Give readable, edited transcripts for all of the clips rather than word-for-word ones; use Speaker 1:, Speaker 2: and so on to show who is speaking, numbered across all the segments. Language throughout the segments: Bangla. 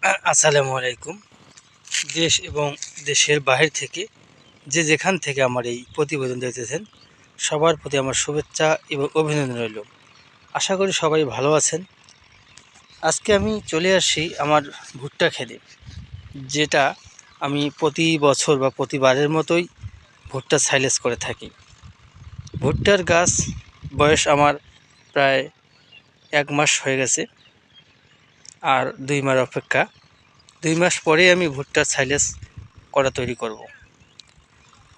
Speaker 1: আসসালামু আলাইকুম। দেশ এবং দেশের বাহির থেকে যে যেখান থেকে আমার এই প্রতিবেদন দেখতেছেন সবার প্রতি আমার শুভেচ্ছা এবং অভিনন্দন রইল। আশা করি সবাই ভালো আছেন। আজকে আমি চলে আসি আমার ভুট্টা খেতে, যেটা আমি প্রতি বছর বা প্রতিবারের মতোই ভুট্টা সাইলেজ করে থাকি। ভুট্টার গাছ বয়স আমার প্রায় 1 মাস হয়ে গেছে, আর 2 মাস অপেক্ষা। 2 মাস পরেই আমি ভুট্টার সাইলেজ করা তৈরি করব।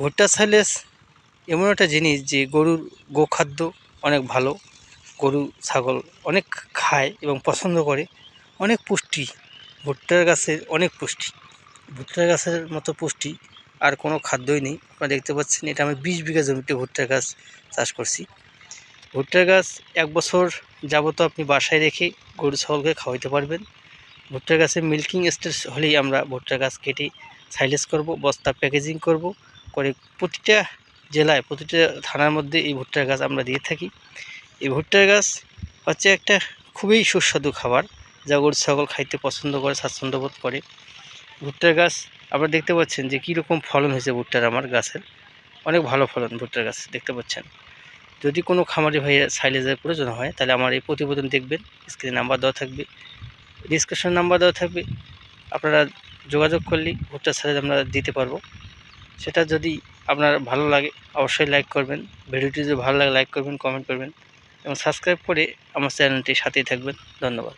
Speaker 1: ভুট্টা সাইলেজ এমন একটা জিনিস যে গরুর গোখাদ্য অনেক ভালো, গরু ছাগল অনেক খায় এবং পছন্দ করে। অনেক পুষ্টি, ভুট্টার গাছের অনেক পুষ্টি। ভুট্টার গাছের মতো পুষ্টি আর কোনো খাদ্যই নেই। আপনারা দেখতে পাচ্ছেন, এটা আমি 20 বিঘা জমিতে ভুট্টার গাছ চাষ করছি। ভুট্টার গাছ 1 বছর যাবত আপনি বাসায় রেখে গরু ছাগলকে খাওয়াইতে পারবেন। ভুট্টার গাছের মিল্কিং স্টেজ হলেই আমরা ভুট্টার গাছ কেটে সাইলেজ করব, বস্তা প্যাকেজিং করব, করে প্রতিটা জেলায় প্রতিটা থানার মধ্যে এই ভুট্টার গাছ আমরা দিয়ে থাকি। এই ভুট্টার গাছ হচ্ছে একটা খুবই সুস্বাদু খাবার, যা গরু ছাগল খাইতে পছন্দ করে, স্বাচ্ছন্দ্য বোধ করে। ভুট্টার গাছ আপনারা দেখতে পাচ্ছেন যে কীরকম ফলন হয়েছে ভুট্টার, আমার গাছের অনেক ভালো ফলন ভুট্টার গাছ দেখতে পাচ্ছেন। যদি কোনো খামারি ভাইয়ের সাইলেজের প্রয়োজন হয় তাহলে আমার এই প্রতিবেদন দেখবেন, স্ক্রিনে নাম্বার দেওয়া থাকবে, ডিসক্রিপশন নাম্বার দেওয়া থাকবে। আপনারা যোগাযোগ করলেই ভুট্টার সাইলেজ আমরা দিতে পারবো। সেটা যদি আপনার ভালো লাগে অবশ্যই লাইক করবেন, ভিডিওটি যদি ভালো লাগে লাইক করবেন, কমেন্ট করবেন এবং সাবস্ক্রাইব করে আমার চ্যানেলটির সাথেই থাকবেন। ধন্যবাদ।